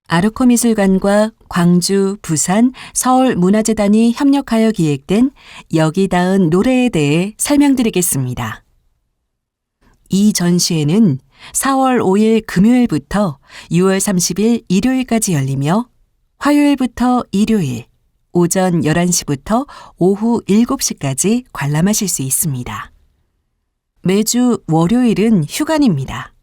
아르코미술관과 광주, 부산, 서울문화재단이 협력하여 기획된 여기 닿은 노래에 대해 설명드리겠습니다. 이 전시회는 4월 5일 금요일부터 6월 30일 일요일까지 열리며 화요일부터 일요일 오전 11시부터 오후 7시까지 관람하실 수 있습니다. 매주 월요일은 휴관입니다.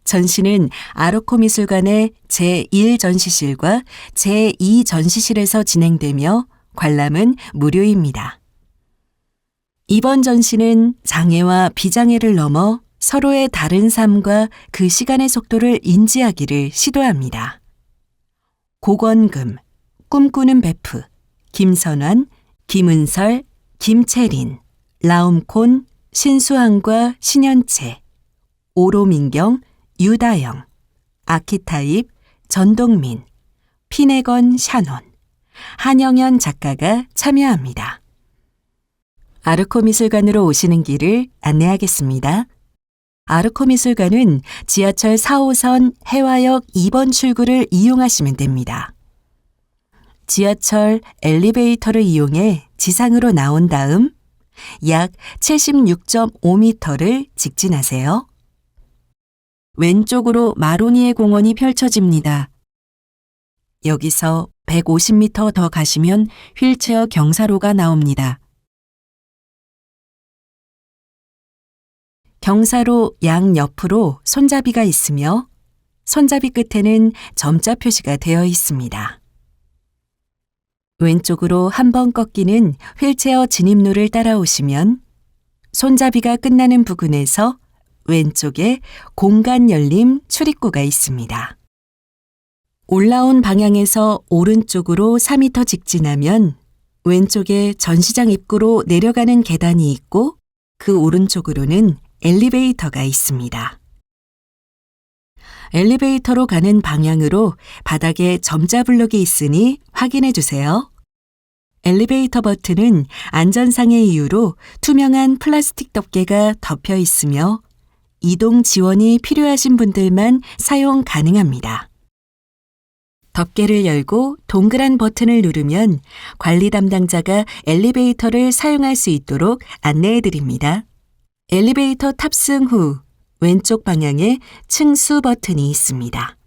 전시는 아르코미술관의 제1전시실과 제2전시실에서 진행되며 관람은 무료입니다. 이번 전시는 장애와 비장애를 넘어 서로의 다른 삶과 그 시간의 속도를 인지하기를 시도합니다. 고건금, 꿈꾸는 베프, 김선환, 김은설, 김채린, 라움콘, 신수환과 신현채, 오로민경, 유다영, 아키타입, 전동민, 피네건 샤논, 한영현 작가가 참여합니다. 아르코미술관으로 오시는 길을 안내하겠습니다. 아르코미술관은 지하철 4호선 해화역 2번 출구를 이용하시면 됩니다. 지하철 엘리베이터를 이용해 지상으로 나온 다음 약 76.5m를 직진하세요. 왼쪽으로 마로니에 공원이 펼쳐집니다. 여기서 150m 더 가시면 휠체어 경사로가 나옵니다. 경사로 양옆으로 손잡이가 있으며 손잡이 끝에는 점자 표시가 되어 있습니다. 왼쪽으로 한 번 꺾이는 휠체어 진입로를 따라오시면 손잡이가 끝나는 부근에서 왼쪽에 공간 열림 출입구가 있습니다. 올라온 방향에서 오른쪽으로 4m 직진하면 왼쪽에 전시장 입구로 내려가는 계단이 있고 그 오른쪽으로는 엘리베이터가 있습니다. 엘리베이터로 가는 방향으로 바닥에 점자 블록이 있으니 확인해 주세요. 엘리베이터 버튼은 안전상의 이유로 투명한 플라스틱 덮개가 덮여 있으며 이동 지원이 필요하신 분들만 사용 가능합니다. 덮개를 열고 동그란 버튼을 누르면 관리 담당자가 엘리베이터를 사용할 수 있도록 안내해 드립니다. 엘리베이터 탑승 후 왼쪽 방향에 층수 버튼이 있습니다.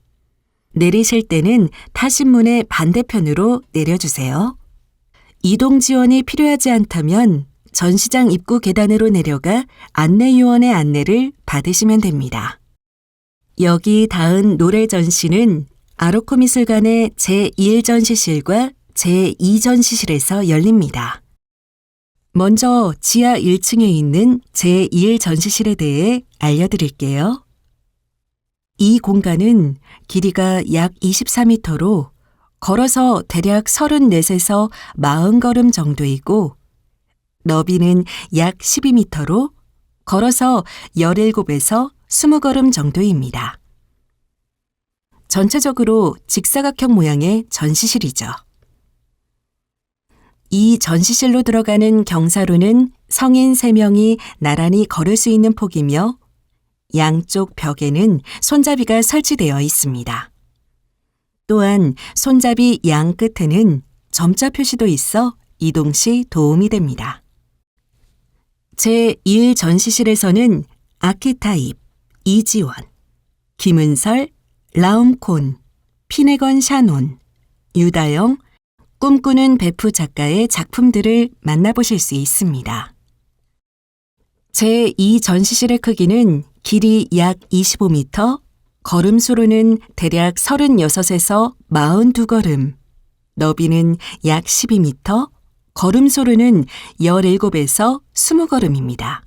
내리실 때는 타신문의 반대편으로 내려주세요. 이동 지원이 필요하지 않다면 전시장 입구 계단으로 내려가 안내요원의 안내를 받으시면 됩니다. 여기 닿은 노래 전시는 아르코미술관의 제1전시실과 제2전시실에서 열립니다. 먼저 지하 1층에 있는 제1전시실에 대해 알려드릴게요. 이 공간은 길이가 약 24m로 걸어서 대략 34에서 40걸음 정도이고 너비는 약 12m로 걸어서 17에서 20걸음 정도입니다. 전체적으로 직사각형 모양의 전시실이죠. 이 전시실로 들어가는 경사로는 성인 3명이 나란히 걸을 수 있는 폭이며 양쪽 벽에는 손잡이가 설치되어 있습니다. 또한 손잡이 양 끝에는 점자 표시도 있어 이동 시 도움이 됩니다. 제1전시실에서는 아키타입, 이지원, 김은설, 라움콘, 피네건 샤논, 유다영, 꿈꾸는 베프 작가의 작품들을 만나보실 수 있습니다. 제2전시실의 크기는 길이 약 25m, 걸음수로는 대략 36에서 42걸음, 너비는 약 12m, 걸음수로는 17에서 20걸음입니다.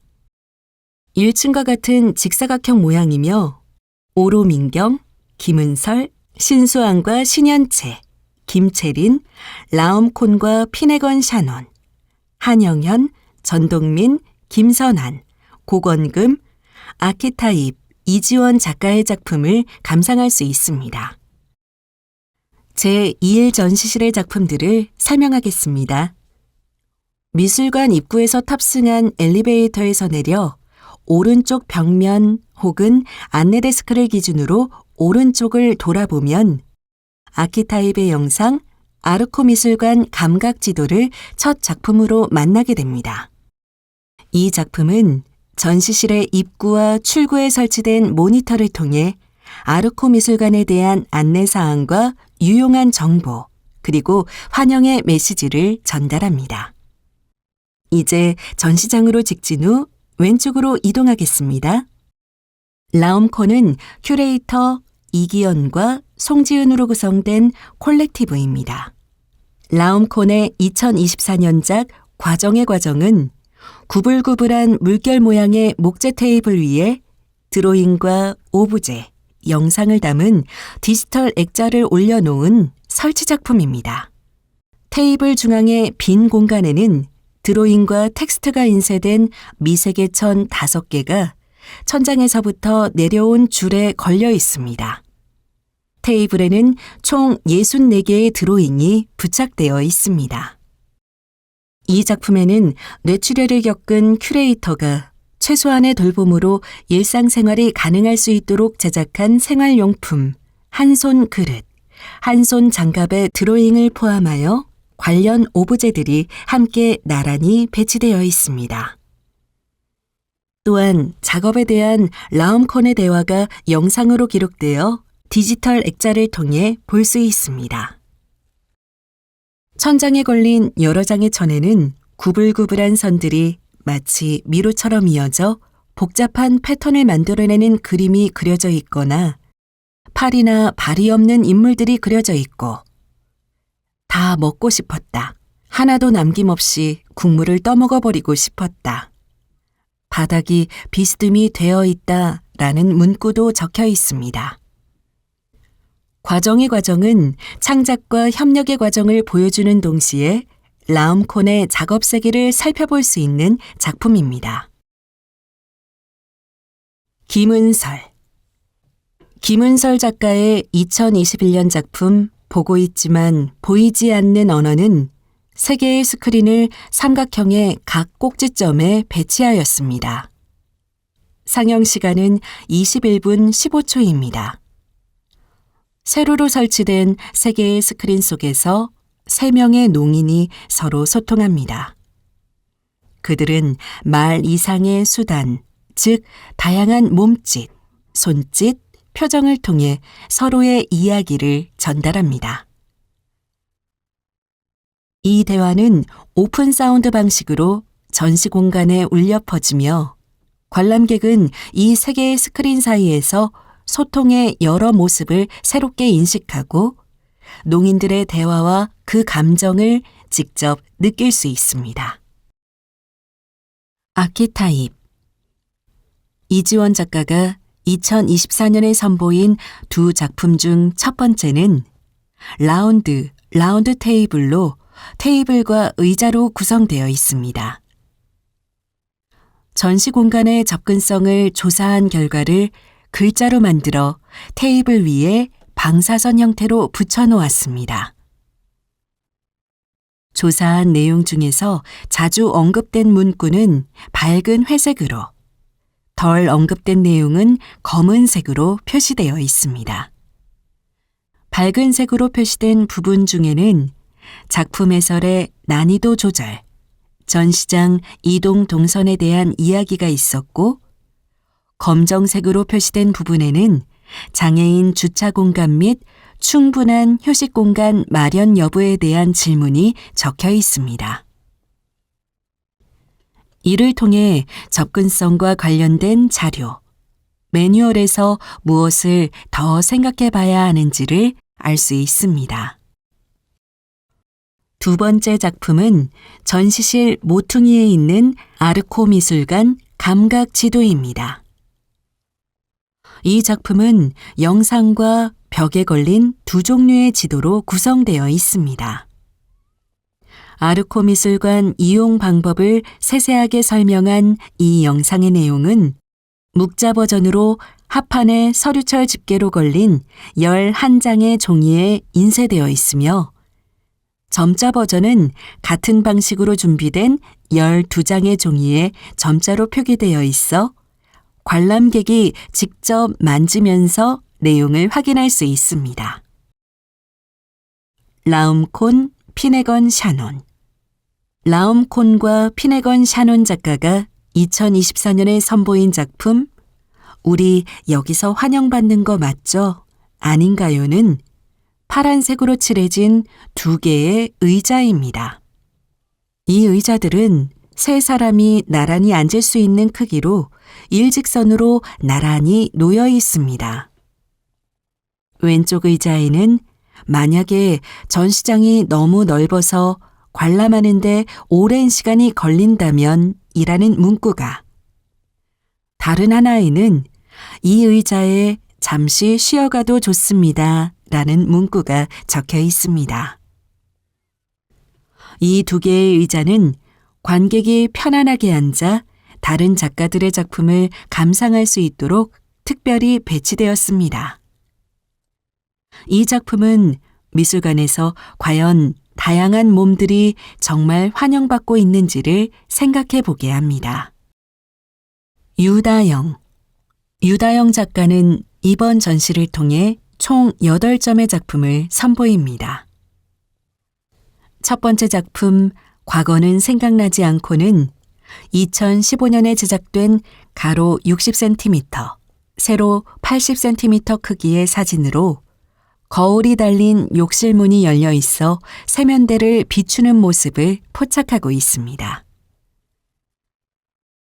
1층과 같은 직사각형 모양이며 오로민경, 김은설, 신수환과 신현채, 김채린, 라움콘과 피네건 샤논, 한영현, 전동민, 김선환, 고건금, 아키타입, 이지원 작가의 작품을 감상할 수 있습니다. 제2일 전시실의 작품들을 설명하겠습니다. 미술관 입구에서 탑승한 엘리베이터에서 내려 오른쪽 벽면 혹은 안내 데스크를 기준으로 오른쪽을 돌아보면 아키타입의 영상 아르코미술관 감각지도를 첫 작품으로 만나게 됩니다. 이 작품은 전시실의 입구와 출구에 설치된 모니터를 통해 아르코미술관에 대한 안내사항과 유용한 정보, 그리고 환영의 메시지를 전달합니다. 이제 전시장으로 직진 후 왼쪽으로 이동하겠습니다. 라움콘은 큐레이터 이기연과 송지은으로 구성된 콜렉티브입니다. 라움콘의 2024년작 과정의 과정은 구불구불한 물결 모양의 목재 테이블 위에 드로잉과 오브제, 영상을 담은 디지털 액자를 올려놓은 설치 작품입니다. 테이블 중앙의 빈 공간에는 드로잉과 텍스트가 인쇄된 미세계천 5개가 천장에서부터 내려온 줄에 걸려 있습니다. 테이블에는 총 64개의 드로잉이 부착되어 있습니다. 이 작품에는 뇌출혈을 겪은 큐레이터가 최소한의 돌봄으로 일상생활이 가능할 수 있도록 제작한 생활용품, 한손 그릇, 한손 장갑의 드로잉을 포함하여 관련 오브제들이 함께 나란히 배치되어 있습니다. 또한 작업에 대한 라움콘의 대화가 영상으로 기록되어 디지털 액자를 통해 볼 수 있습니다. 천장에 걸린 여러 장의 천에는 구불구불한 선들이 마치 미로처럼 이어져 복잡한 패턴을 만들어내는 그림이 그려져 있거나 팔이나 발이 없는 인물들이 그려져 있고 다 먹고 싶었다. 하나도 남김없이 국물을 떠먹어버리고 싶었다. 바닥이 비스듬히 되어 있다 라는 문구도 적혀 있습니다. 과정의 과정은 창작과 협력의 과정을 보여주는 동시에 라움콘의 작업 세계를 살펴볼 수 있는 작품입니다. 김은설 작가의 2021년 작품 보고 있지만 보이지 않는 언어는 3개의 스크린을 삼각형의 각 꼭지점에 배치하였습니다. 상영 시간은 21분 15초입니다. 세로로 설치된 3개의 스크린 속에서 3명의 농인이 서로 소통합니다. 그들은 말 이상의 수단, 즉 다양한 몸짓, 손짓, 표정을 통해 서로의 이야기를 전달합니다. 이 대화는 오픈 사운드 방식으로 전시 공간에 울려 퍼지며 관람객은 이 3개의 스크린 사이에서 소통의 여러 모습을 새롭게 인식하고 농인들의 대화와 그 감정을 직접 느낄 수 있습니다. 아키타입 이지원 작가가 2024년에 선보인 2 작품 중 첫 번째는 라운드 테이블로 테이블과 의자로 구성되어 있습니다. 전시 공간의 접근성을 조사한 결과를 글자로 만들어 테이블 위에 방사선 형태로 붙여놓았습니다. 조사한 내용 중에서 자주 언급된 문구는 밝은 회색으로, 덜 언급된 내용은 검은색으로 표시되어 있습니다. 밝은 색으로 표시된 부분 중에는 작품 해설의 난이도 조절, 전시장 이동 동선에 대한 이야기가 있었고, 검정색으로 표시된 부분에는 장애인 주차 공간 및 충분한 휴식 공간 마련 여부에 대한 질문이 적혀 있습니다. 이를 통해 접근성과 관련된 자료, 매뉴얼에서 무엇을 더 생각해 봐야 하는지를 알 수 있습니다. 2 번째 작품은 전시실 모퉁이에 있는 아르코미술관 감각지도입니다. 이 작품은 영상과 벽에 걸린 2 종류의 지도로 구성되어 있습니다. 아르코미술관 이용 방법을 세세하게 설명한 이 영상의 내용은 묵자 버전으로 합판에 서류철 집게로 걸린 11장의 종이에 인쇄되어 있으며 점자 버전은 같은 방식으로 준비된 12장의 종이에 점자로 표기되어 있어 관람객이 직접 만지면서 내용을 확인할 수 있습니다. 라움콘, 피네건 샤논. 라움콘과 피네건 샤논 작가가 2024년에 선보인 작품 우리 여기서 환영받는 거 맞죠? 아닌가요?는 파란색으로 칠해진 두 개의 의자입니다. 이 의자들은 세 사람이 나란히 앉을 수 있는 크기로 일직선으로 나란히 놓여 있습니다. 왼쪽 의자에는 만약에 전시장이 너무 넓어서 관람하는데 오랜 시간이 걸린다면 이라는 문구가, 다른 하나에는 이 의자에 잠시 쉬어가도 좋습니다 라는 문구가 적혀 있습니다. 이 두 개의 의자는 관객이 편안하게 앉아 다른 작가들의 작품을 감상할 수 있도록 특별히 배치되었습니다. 이 작품은 미술관에서 과연 다양한 몸들이 정말 환영받고 있는지를 생각해 보게 합니다. 유다영. 유다영 작가는 이번 전시를 통해 총 8점의 작품을 선보입니다. 첫 번째 작품 과거는 생각나지 않고는 2015년에 제작된 가로 60cm, 세로 80cm 크기의 사진으로 거울이 달린 욕실문이 열려 있어 세면대를 비추는 모습을 포착하고 있습니다.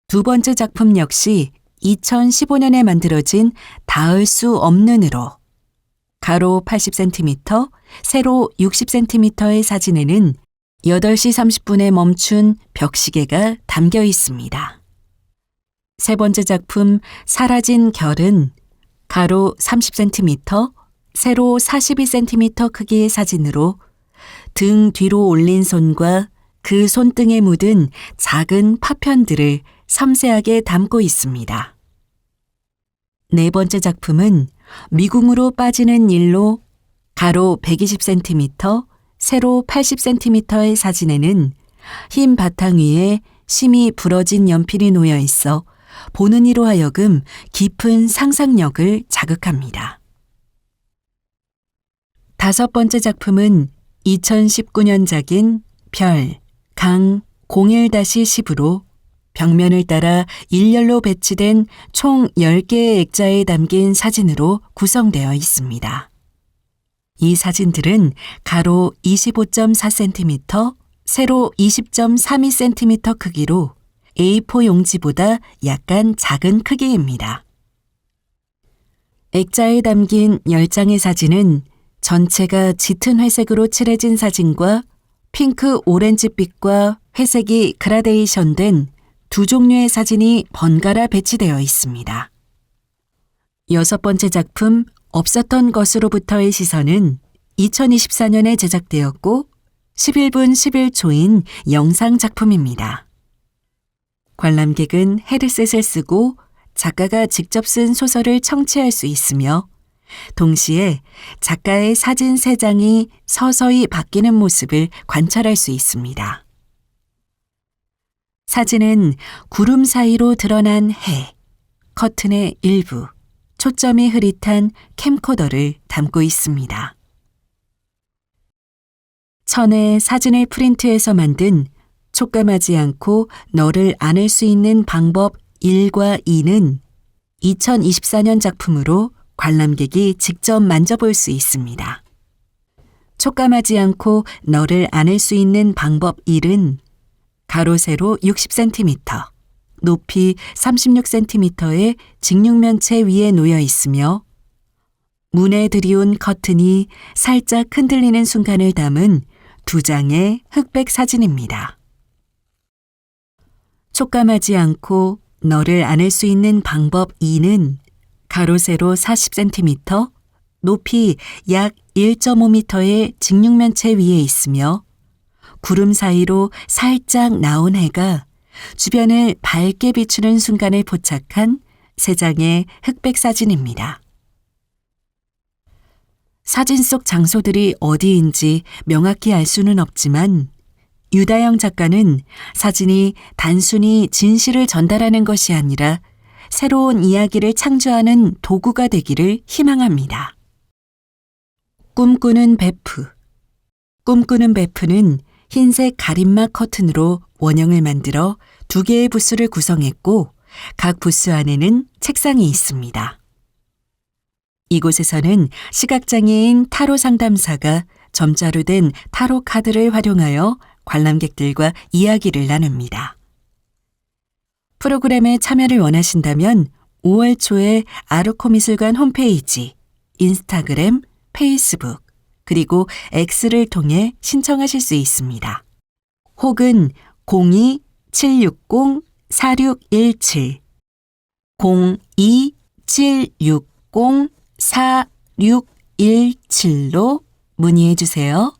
두 번째 작품 역시 2015년에 만들어진 닿을 수 없는으로 가로 80cm, 세로 60cm의 사진에는 8시 30분에 멈춘 벽시계가 담겨 있습니다. 세 번째 작품 사라진 결은 가로 30cm, 세로 42cm 크기의 사진으로 등 뒤로 올린 손과 그 손등에 묻은 작은 파편들을 섬세하게 담고 있습니다. 네 번째 작품은 미궁으로 빠지는 일로 가로 120cm, 세로 80cm의 사진에는 흰 바탕 위에 심이 부러진 연필이 놓여 있어 보는 이로 하여금 깊은 상상력을 자극합니다. 다섯 번째 작품은 2019년작인 별, 강 01-10으로 벽면을 따라 일렬로 배치된 총 10개의 액자에 담긴 사진으로 구성되어 있습니다. 이 사진들은 가로 25.4cm, 세로 20.32cm 크기로 A4 용지보다 약간 작은 크기입니다. 액자에 담긴 10장의 사진은 전체가 짙은 회색으로 칠해진 사진과 핑크 오렌지빛과 회색이 그라데이션된 두 종류의 사진이 번갈아 배치되어 있습니다. 여섯 번째 작품 없었던 것으로부터의 시선은 2024년에 제작되었고 11분 11초인 영상 작품입니다. 관람객은 헤드셋을 쓰고 작가가 직접 쓴 소설을 청취할 수 있으며 동시에 작가의 사진 3장이 서서히 바뀌는 모습을 관찰할 수 있습니다. 사진은 구름 사이로 드러난 해, 커튼의 일부, 초점이 흐릿한 캠코더를 담고 있습니다. 천의 사진을 프린트해서 만든 촉감하지 않고 너를 안을 수 있는 방법 1과 2는 2024년 작품으로 관람객이 직접 만져볼 수 있습니다. 촉감하지 않고 너를 안을 수 있는 방법 1은 가로 세로 60cm, 높이 36cm의 직육면체 위에 놓여 있으며 문에 들이운 커튼이 살짝 흔들리는 순간을 담은 2장의 흑백 사진입니다. 촉감하지 않고 너를 안을 수 있는 방법 2는 가로 세로 40cm, 높이 약 1.5m의 직육면체 위에 있으며 구름 사이로 살짝 나온 해가 주변을 밝게 비추는 순간을 포착한 3장의 흑백 사진입니다. 사진 속 장소들이 어디인지 명확히 알 수는 없지만 유다영 작가는 사진이 단순히 진실을 전달하는 것이 아니라 새로운 이야기를 창조하는 도구가 되기를 희망합니다. 꿈꾸는 베프. 꿈꾸는 베프는 흰색 가림막 커튼으로 원형을 만들어 2개의 부스를 구성했고 각 부스 안에는 책상이 있습니다. 이곳에서는 시각장애인 타로 상담사가 점자로 된 타로 카드를 활용하여 관람객들과 이야기를 나눕니다. 프로그램에 참여를 원하신다면 5월 초에 아르코미술관 홈페이지, 인스타그램, 페이스북, 그리고 X를 통해 신청하실 수 있습니다. 혹은 02-760-4617, 02-760-4617로 문의해 주세요.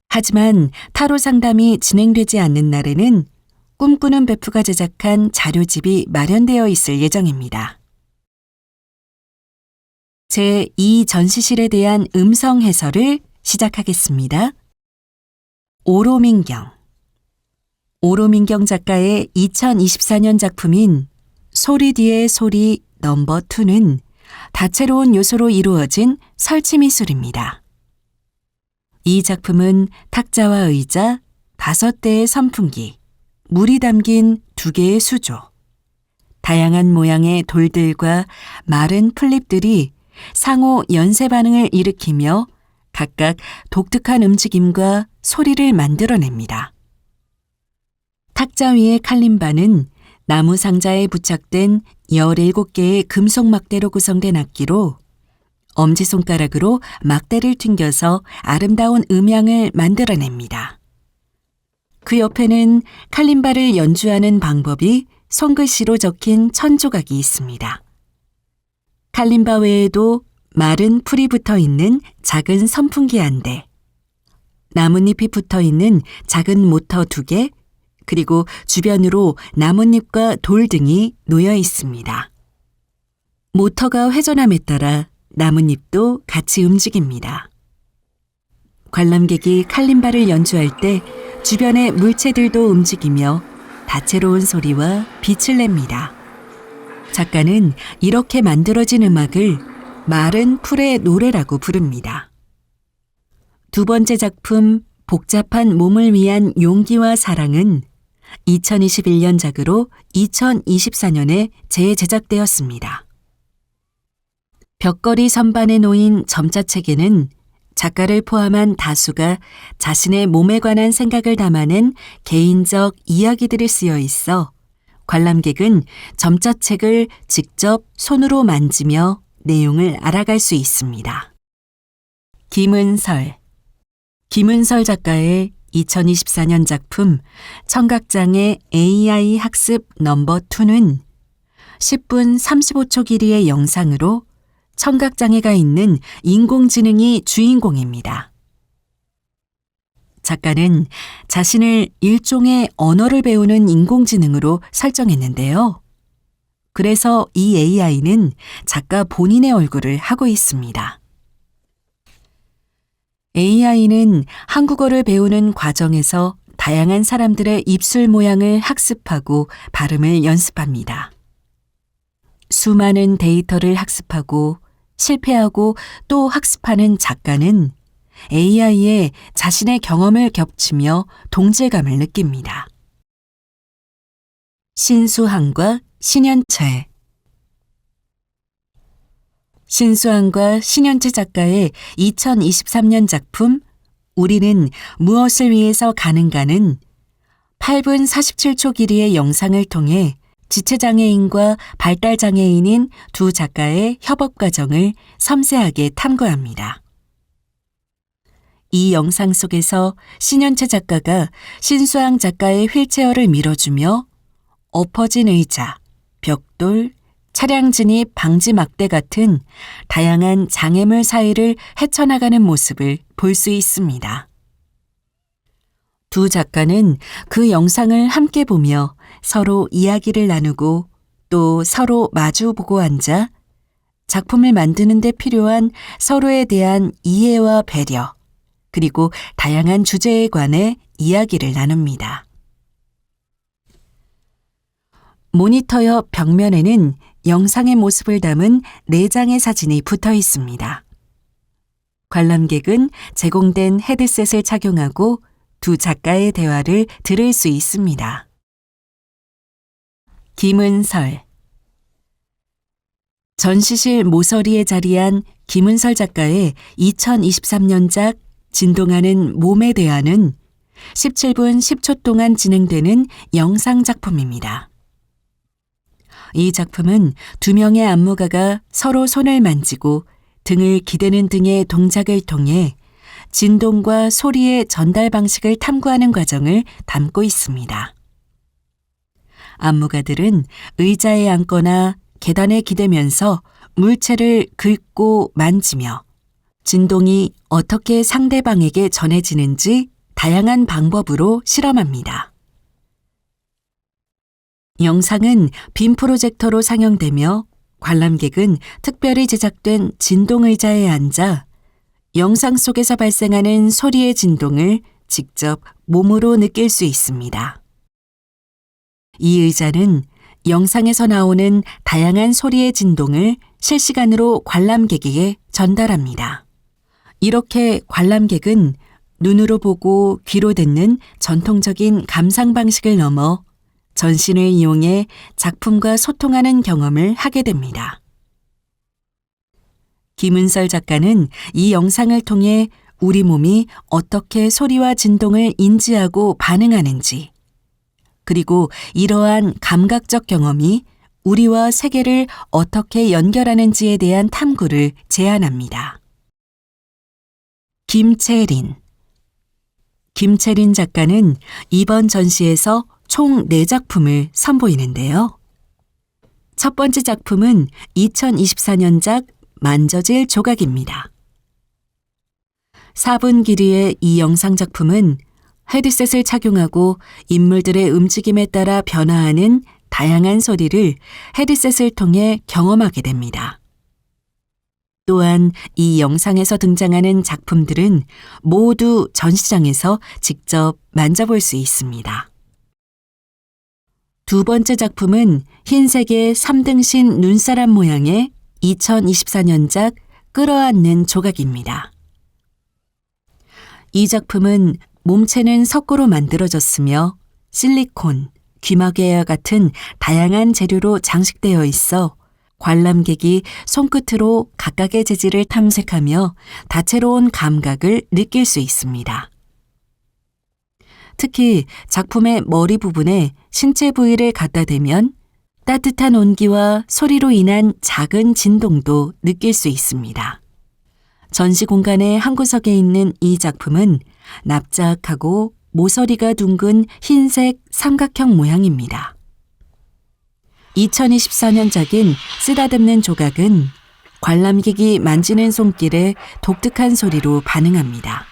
하지만 타로 상담이 진행되지 않는 날에는 꿈꾸는 베프가 제작한 자료집이 마련되어 있을 예정입니다. 제2 전시실에 대한 음성 해설을 시작하겠습니다. 오로민경. 오로민경 작가의 2024년 작품인 소리 뒤의 소리 넘버 2는 다채로운 요소로 이루어진 설치 미술입니다. 이 작품은 탁자와 의자, 5대의 선풍기, 물이 담긴 2개의 수조, 다양한 모양의 돌들과 마른 플립들이 상호 연쇄 반응을 일으키며 각각 독특한 움직임과 소리를 만들어냅니다. 탁자 위의 칼림바는 나무 상자에 부착된 17개의 금속 막대로 구성된 악기로 엄지손가락으로 막대를 튕겨서 아름다운 음향을 만들어냅니다. 그 옆에는 칼림바를 연주하는 방법이 손글씨로 적힌 천조각이 있습니다. 칼림바 외에도 마른 풀이 붙어 있는 작은 선풍기 1대, 나뭇잎이 붙어 있는 작은 모터 2개, 그리고 주변으로 나뭇잎과 돌 등이 놓여 있습니다. 모터가 회전함에 따라 나뭇잎도 같이 움직입니다. 관람객이 칼림바를 연주할 때 주변의 물체들도 움직이며 다채로운 소리와 빛을 냅니다. 작가는 이렇게 만들어진 음악을 마른 풀의 노래라고 부릅니다. 2번째 작품 복잡한 몸을 위한 용기와 사랑은 2021년작으로 2024년에 재제작되었습니다. 벽걸이 선반에 놓인 점자책에는 작가를 포함한 다수가 자신의 몸에 관한 생각을 담아낸 개인적 이야기들이 쓰여 있어 관람객은 점자책을 직접 손으로 만지며 내용을 알아갈 수 있습니다. 김은설. 김은설 작가의 2024년 작품 청각장애 AI 학습 넘버 2는 10분 35초 길이의 영상으로 청각장애가 있는 인공지능이 주인공입니다. 작가는 자신을 일종의 언어를 배우는 인공지능으로 설정했는데요. 그래서 이 AI는 작가 본인의 얼굴을 하고 있습니다. AI는 한국어를 배우는 과정에서 다양한 사람들의 입술 모양을 학습하고 발음을 연습합니다. 수많은 데이터를 학습하고 실패하고 또 학습하는 작가는 AI에 자신의 경험을 겹치며 동질감을 느낍니다. 신수항과 신현채. 신수항과 신현채 작가의 2023년 작품 우리는 무엇을 위해서 가는가는 8분 47초 길이의 영상을 통해 지체장애인과 발달장애인인 2 작가의 협업 과정을 섬세하게 탐구합니다. 이 영상 속에서 신현채 작가가 신수항 작가의 휠체어를 밀어주며 엎어진 의자, 벽돌, 차량 진입 방지 막대 같은 다양한 장애물 사이를 헤쳐나가는 모습을 볼 수 있습니다. 2 작가는 그 영상을 함께 보며 서로 이야기를 나누고 또 서로 마주보고 앉아 작품을 만드는 데 필요한 서로에 대한 이해와 배려, 그리고 다양한 주제에 관해 이야기를 나눕니다. 모니터 옆 벽면에는 영상의 모습을 담은 4장의 사진이 붙어 있습니다. 관람객은 제공된 헤드셋을 착용하고 두 작가의 대화를 들을 수 있습니다. 김은설. 전시실 모서리에 자리한 김은설 작가의 2023년작 진동하는 몸에 대한은 17분 10초 동안 진행되는 영상 작품입니다. 이 작품은 두 명의 안무가가 서로 손을 만지고 등을 기대는 등의 동작을 통해 진동과 소리의 전달 방식을 탐구하는 과정을 담고 있습니다. 안무가들은 의자에 앉거나 계단에 기대면서 물체를 긁고 만지며 진동이 어떻게 상대방에게 전해지는지 다양한 방법으로 실험합니다. 영상은 빔 프로젝터로 상영되며 관람객은 특별히 제작된 진동 의자에 앉아 영상 속에서 발생하는 소리의 진동을 직접 몸으로 느낄 수 있습니다. 이 의자는 영상에서 나오는 다양한 소리의 진동을 실시간으로 관람객에게 전달합니다. 이렇게 관람객은 눈으로 보고 귀로 듣는 전통적인 감상 방식을 넘어 전신을 이용해 작품과 소통하는 경험을 하게 됩니다. 김은설 작가는 이 영상을 통해 우리 몸이 어떻게 소리와 진동을 인지하고 반응하는지, 그리고 이러한 감각적 경험이 우리와 세계를 어떻게 연결하는지에 대한 탐구를 제안합니다. 김채린. 김채린 작가는 이번 전시에서 총 4작품을 선보이는데요. 첫 번째 작품은 2024년작 만져질 조각입니다. 4분 길이의 이 영상 작품은 헤드셋을 착용하고 인물들의 움직임에 따라 변화하는 다양한 소리를 헤드셋을 통해 경험하게 됩니다. 또한 이 영상에서 등장하는 작품들은 모두 전시장에서 직접 만져볼 수 있습니다. 두 번째 작품은 흰색의 3등신 눈사람 모양의 2024년작 끌어안는 조각입니다. 이 작품은 몸체는 석고로 만들어졌으며 실리콘, 귀마개와 같은 다양한 재료로 장식되어 있어 관람객이 손끝으로 각각의 재질을 탐색하며 다채로운 감각을 느낄 수 있습니다. 특히 작품의 머리 부분에 신체 부위를 갖다 대면 따뜻한 온기와 소리로 인한 작은 진동도 느낄 수 있습니다. 전시 공간의 한 구석에 있는 이 작품은 납작하고 모서리가 둥근 흰색 삼각형 모양입니다. 2024년작인 쓰다듬는 조각은 관람객이 만지는 손길에 독특한 소리로 반응합니다.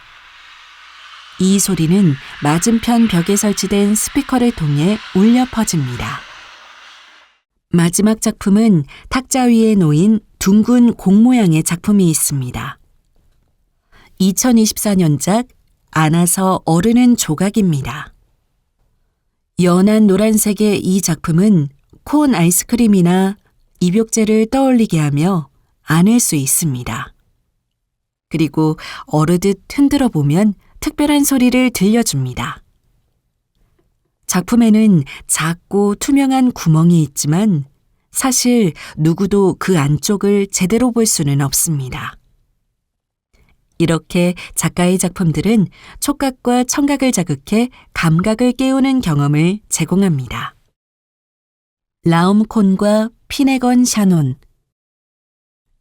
이 소리는 맞은편 벽에 설치된 스피커를 통해 울려 퍼집니다. 마지막 작품은 탁자 위에 놓인 둥근 공 모양의 작품이 있습니다. 2024년작 안아서 어르는 조각입니다. 연한 노란색의 이 작품은 콘 아이스크림이나 입욕제를 떠올리게 하며 안을 수 있습니다. 그리고 어르듯 흔들어 보면 특별한 소리를 들려줍니다. 작품에는 작고 투명한 구멍이 있지만 사실 누구도 그 안쪽을 제대로 볼 수는 없습니다. 이렇게 작가의 작품들은 촉각과 청각을 자극해 감각을 깨우는 경험을 제공합니다. 라움콘과 피네건 샤논.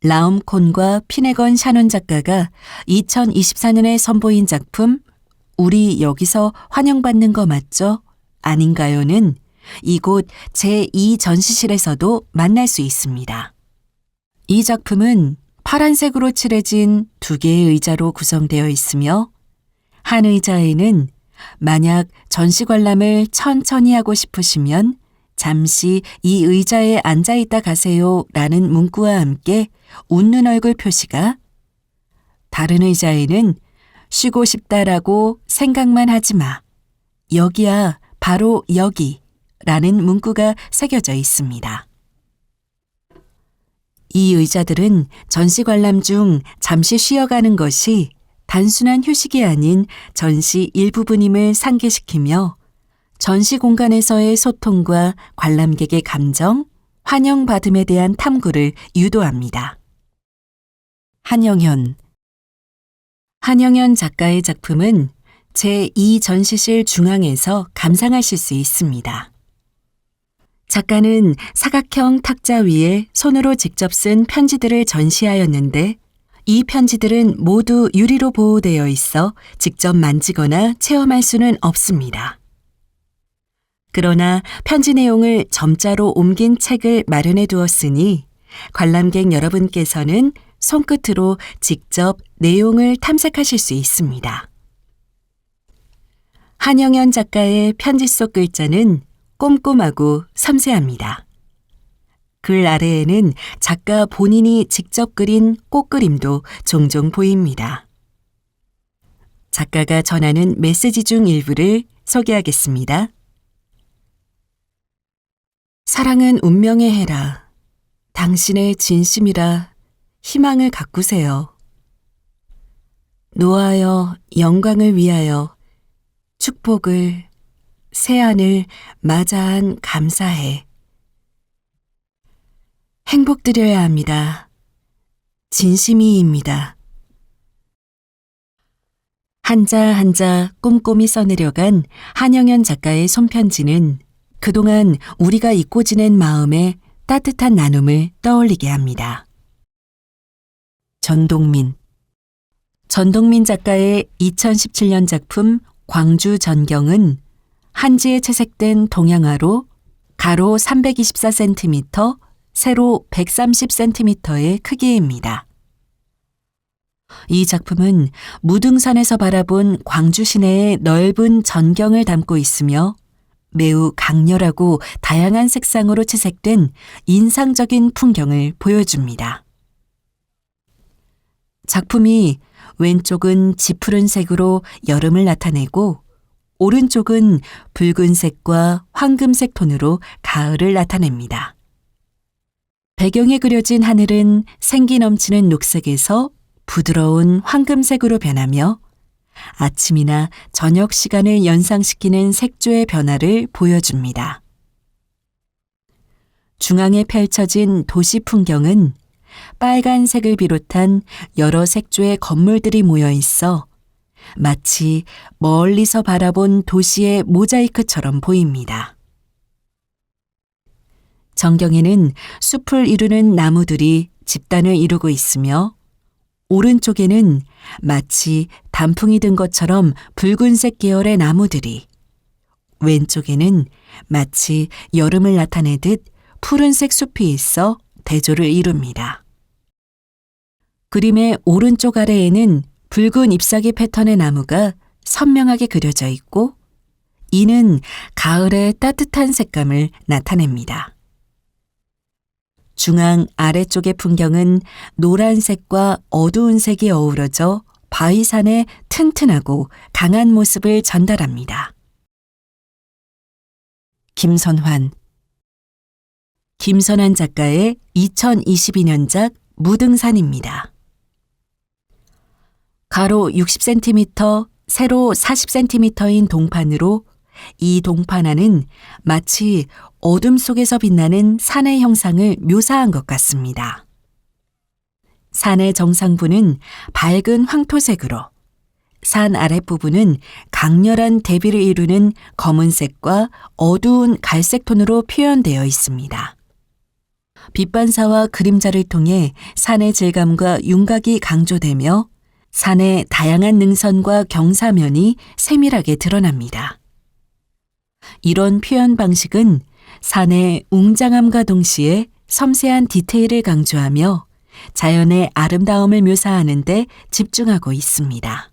라움콘과 피네건 샤논 작가가 2024년에 선보인 작품 우리 여기서 환영받는 거 맞죠? 아닌가요?는 이곳 제2전시실에서도 만날 수 있습니다. 이 작품은 파란색으로 칠해진 2개의 의자로 구성되어 있으며 한 의자에는 만약 전시 관람을 천천히 하고 싶으시면 잠시 이 의자에 앉아있다 가세요 라는 문구와 함께 웃는 얼굴 표시가, 다른 의자에는 쉬고 싶다라고 생각만 하지 마. 여기야, 바로 여기 라는 문구가 새겨져 있습니다. 이 의자들은 전시 관람 중 잠시 쉬어가는 것이 단순한 휴식이 아닌 전시 일부분임을 상기시키며 전시 공간에서의 소통과 관람객의 감정, 환영받음에 대한 탐구를 유도합니다. 한영현 작가의 작품은 제2 전시실 중앙에서 감상하실 수 있습니다. 작가는 사각형 탁자 위에 손으로 직접 쓴 편지들을 전시하였는데 이 편지들은 모두 유리로 보호되어 있어 직접 만지거나 체험할 수는 없습니다. 그러나 편지 내용을 점자로 옮긴 책을 마련해 두었으니 관람객 여러분께서는 손끝으로 직접 내용을 탐색하실 수 있습니다. 한영현 작가의 편지 속 글자는 꼼꼼하고 섬세합니다. 글 아래에는 작가 본인이 직접 그린 꽃그림도 종종 보입니다. 작가가 전하는 메시지 중 일부를 소개하겠습니다. 사랑은 운명의 해라. 당신의 진심이라 희망을 가꾸세요. 노하여 영광을 위하여 축복을 새안을 맞아한 감사해. 행복드려야 합니다. 진심이입니다. 한자 한자 꼼꼼히 써내려간 한영현 작가의 손편지는 그동안 우리가 잊고 지낸 마음의 따뜻한 나눔을 떠올리게 합니다. 전동민 작가의 2017년 작품 광주 전경은 한지에 채색된 동양화로 가로 324cm, 세로 130cm의 크기입니다. 이 작품은 무등산에서 바라본 광주 시내의 넓은 전경을 담고 있으며 매우 강렬하고 다양한 색상으로 채색된 인상적인 풍경을 보여줍니다. 작품이 왼쪽은 짙푸른색으로 여름을 나타내고 오른쪽은 붉은색과 황금색 톤으로 가을을 나타냅니다. 배경에 그려진 하늘은 생기 넘치는 녹색에서 부드러운 황금색으로 변하며 아침이나 저녁 시간을 연상시키는 색조의 변화를 보여줍니다. 중앙에 펼쳐진 도시 풍경은 빨간색을 비롯한 여러 색조의 건물들이 모여 있어 마치 멀리서 바라본 도시의 모자이크처럼 보입니다. 전경에는 숲을 이루는 나무들이 집단을 이루고 있으며 오른쪽에는 마치 단풍이 든 것처럼 붉은색 계열의 나무들이, 왼쪽에는 마치 여름을 나타내듯 푸른색 숲이 있어 대조를 이룹니다. 그림의 오른쪽 아래에는 붉은 잎사귀 패턴의 나무가 선명하게 그려져 있고 이는 가을의 따뜻한 색감을 나타냅니다. 중앙 아래쪽의 풍경은 노란색과 어두운 색이 어우러져 바위산의 튼튼하고 강한 모습을 전달합니다. 김선환 작가의 2022년작 무등산입니다. 가로 60cm, 세로 40cm인 동판으로 이 동판 안은 마치 어둠 속에서 빛나는 산의 형상을 묘사한 것 같습니다. 산의 정상부는 밝은 황토색으로, 산 아랫부분은 강렬한 대비를 이루는 검은색과 어두운 갈색 톤으로 표현되어 있습니다. 빛반사와 그림자를 통해 산의 질감과 윤곽이 강조되며 산의 다양한 능선과 경사면이 세밀하게 드러납니다. 이런 표현 방식은 산의 웅장함과 동시에 섬세한 디테일을 강조하며 자연의 아름다움을 묘사하는 데 집중하고 있습니다.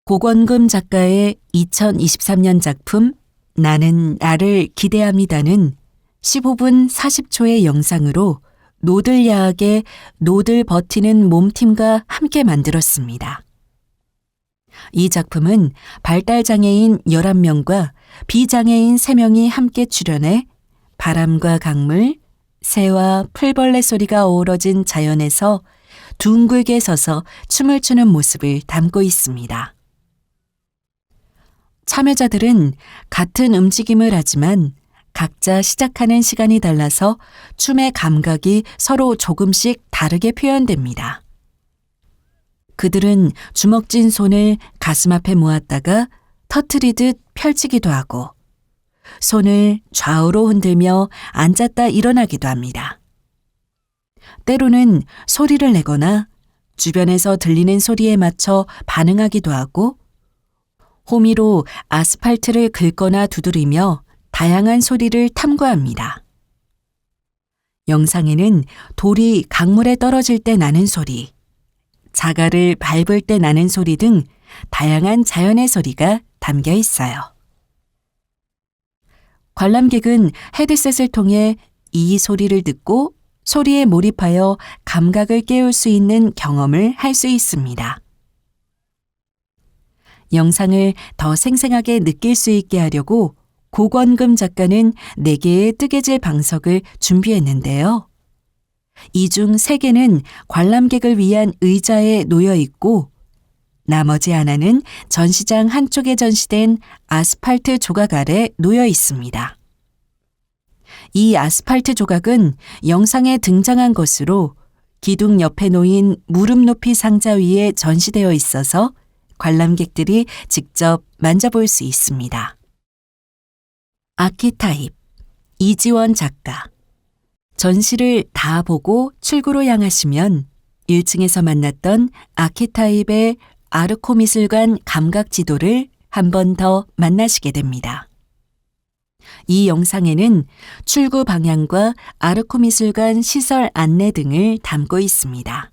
고건금 작가의 2023년 작품 나는 나를 기대합니다는 15분 40초의 영상으로 노들야하게 노들 버티는 몸팀과 함께 만들었습니다. 이 작품은 발달장애인 11명과 비장애인 3명이 함께 출연해 바람과 강물, 새와 풀벌레 소리가 어우러진 자연에서 둥글게 서서 춤을 추는 모습을 담고 있습니다. 참여자들은 같은 움직임을 하지만 각자 시작하는 시간이 달라서 춤의 감각이 서로 조금씩 다르게 표현됩니다. 그들은 주먹진 손을 가슴 앞에 모았다가 터트리듯 펼치기도 하고 손을 좌우로 흔들며 앉았다 일어나기도 합니다. 때로는 소리를 내거나 주변에서 들리는 소리에 맞춰 반응하기도 하고 호미로 아스팔트를 긁거나 두드리며 다양한 소리를 탐구합니다. 영상에는 돌이 강물에 떨어질 때 나는 소리, 자갈을 밟을 때 나는 소리 등 다양한 자연의 소리가 담겨 있어요. 관람객은 헤드셋을 통해 이 소리를 듣고 소리에 몰입하여 감각을 깨울 수 있는 경험을 할 수 있습니다. 영상을 더 생생하게 느낄 수 있게 하려고 고권금 작가는 4개의 뜨개질 방석을 준비했는데요. 이 중 3개는 관람객을 위한 의자에 놓여 있고 나머지 하나는 전시장 한쪽에 전시된 아스팔트 조각 아래 놓여 있습니다. 이 아스팔트 조각은 영상에 등장한 것으로 기둥 옆에 놓인 무릎 높이 상자 위에 전시되어 있어서 관람객들이 직접 만져볼 수 있습니다. 아키타입, 이지원 작가. 전시를 다 보고 출구로 향하시면 1층에서 만났던 아키타입의 아르코 미술관 감각 지도를 한 번 더 만나시게 됩니다. 이 영상에는 출구 방향과 아르코 미술관 시설 안내 등을 담고 있습니다.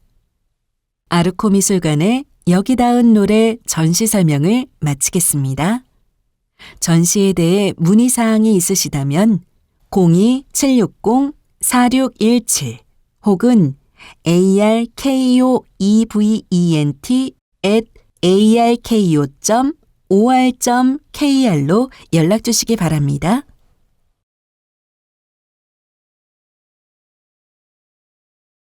아르코 미술관의 여기 닿은 노래 전시 설명을 마치겠습니다. 전시에 대해 문의사항이 있으시다면 02-760-4617 혹은 arkoevent@arko.or.kr로 연락 주시기 바랍니다.